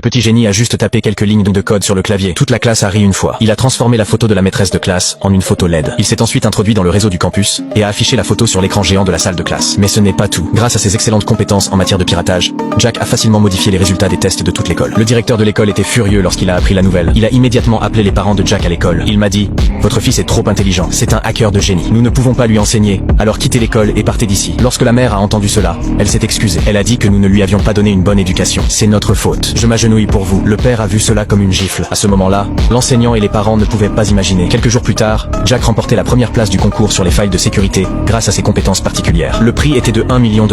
Petit génie a juste tapé quelques lignes de code sur le clavier. Toute la classe a ri une fois. Il a transformé la photo de la maîtresse de classe en une photo LED. Il s'est ensuite introduit dans le réseau du campus et a affiché la photo sur l'écran géant de la salle de classe. Mais ce n'est pas tout. Grâce à ses excellentes compétences en matière de piratage, Jack a facilement modifié les résultats des tests de toute l'école. Le directeur de l'école était furieux lorsqu'il a appris la nouvelle. Il a immédiatement appelé les parents de Jack à l'école. Il m'a dit: votre fils est trop intelligent. C'est un hacker de génie. Nous ne pouvons pas lui enseigner. Alors quittez l'école et partez d'ici. Lorsque la mère a entendu cela, elle s'est excusée. Elle a dit que nous ne lui avions pas donné une bonne éducation. C'est notre faute. Je m'agenouille pour vous. Le père a vu cela comme une gifle. À ce moment-là, l'enseignant et les parents ne pouvaient pas imaginer. Quelques jours plus tard, Jack remportait la première place du concours sur les failles de sécurité grâce à ses compétences particulières. Le prix était de $1 million.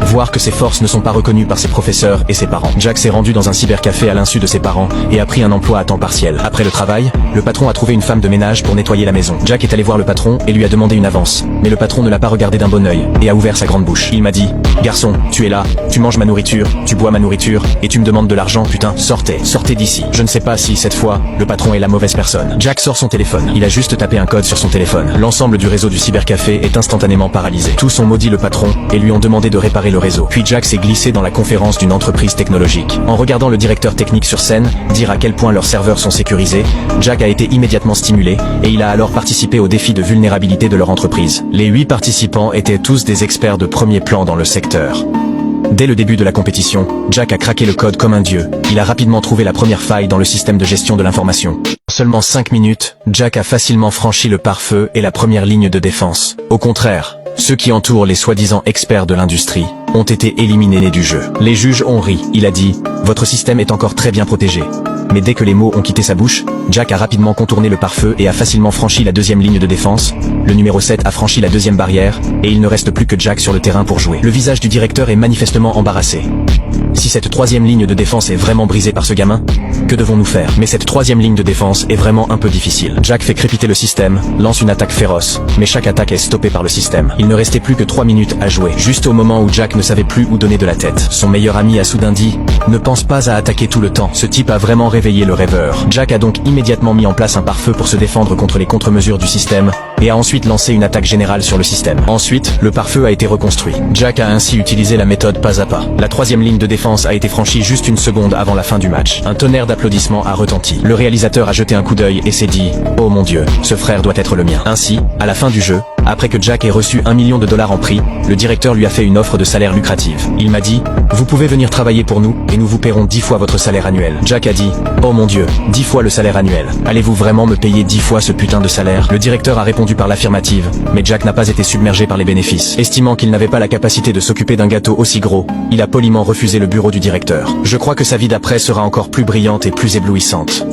Voir que ses forces ne sont pas reconnues par ses professeurs et ses parents. Jack s'est rendu dans un cybercafé à l'insu de ses parents et a pris un emploi à temps partiel. Après le travail, le patron a trouvé une femme de ménage pour nettoyer la maison. Jack est allé voir le patron et lui a demandé une avance. Mais le patron ne l'a pas regardé d'un bon œil et a ouvert sa grande bouche. Il m'a dit: garçon, tu es là, tu manges ma nourriture, tu bois ma nourriture et tu me demandes de l'argent, putain, sortez d'ici. Je ne sais pas si, cette fois, le patron est la mauvaise personne. Jack sort son téléphone. Il a juste tapé un code sur son téléphone. L'ensemble du réseau du cybercafé est instantanément paralysé. Tous ont maudit le patron et lui ont demandé de réparer le réseau. Puis Jack s'est glissé dans la conférence d'une entreprise technologique. En regardant le directeur technique sur scène dire à quel point leurs serveurs sont sécurisés, Jack a été immédiatement stimulé et il a alors participé au défi de vulnérabilité de leur entreprise. Les 8 participants étaient tous des experts de premier plan dans le secteur. Dès le début de la compétition, Jack a craqué le code comme un dieu. Il a rapidement trouvé la première faille dans le système de gestion de l'information. En seulement 5 minutes, Jack a facilement franchi le pare-feu et la première ligne de défense. Au contraire, ceux qui entourent les soi-disant experts de l'industrie ont été éliminés du jeu. Les juges ont ri. Il a dit: votre système est encore très bien protégé. Mais dès que les mots ont quitté sa bouche, Jack a rapidement contourné le pare-feu et a facilement franchi la deuxième ligne de défense. Le numéro 7 a franchi la deuxième barrière, et il ne reste plus que Jack sur le terrain pour jouer. Le visage du directeur est manifestement embarrassé. Si cette troisième ligne de défense est vraiment brisée par ce gamin, que devons-nous faire? Mais cette troisième ligne de défense est vraiment un peu difficile. Jack fait crépiter le système, lance une attaque féroce, mais chaque attaque est stoppée par le système. Il ne restait plus que 3 minutes à jouer. Juste au moment où Jack ne savait plus où donner de la tête, son meilleur ami a soudain dit: ne pense pas à attaquer tout le temps. Ce type a vraiment réveillé le rêveur. Jack a donc immédiatement mis en place un pare-feu pour se défendre contre les contre-mesures du système, et a ensuite lancé une attaque générale sur le système. Ensuite, le pare-feu a été reconstruit. Jack a ainsi utilisé la méthode pas à pas. La troisième ligne de défense a été franchie juste une seconde avant la fin du match. Un tonnerre d'applaudissements a retenti. Le réalisateur a jeté un coup d'œil et s'est dit: oh mon Dieu, ce frère doit être le mien. Ainsi, à la fin du jeu, après que Jack ait reçu $1 million en prix, le directeur lui a fait une offre de salaire lucrative. Il m'a dit: vous pouvez venir travailler pour nous et nous vous paierons 10 fois votre salaire annuel. Jack a dit: oh mon Dieu, 10 fois le salaire annuel. Allez-vous vraiment me payer 10 fois ce putain de salaire? Le directeur a répondu par l'affirmative, mais Jack n'a pas été submergé par les bénéfices. Estimant qu'il n'avait pas la capacité de s'occuper d'un gâteau aussi gros, il a poliment refusé le bureau du directeur. Je crois que sa vie d'après sera encore plus brillante et plus éblouissante.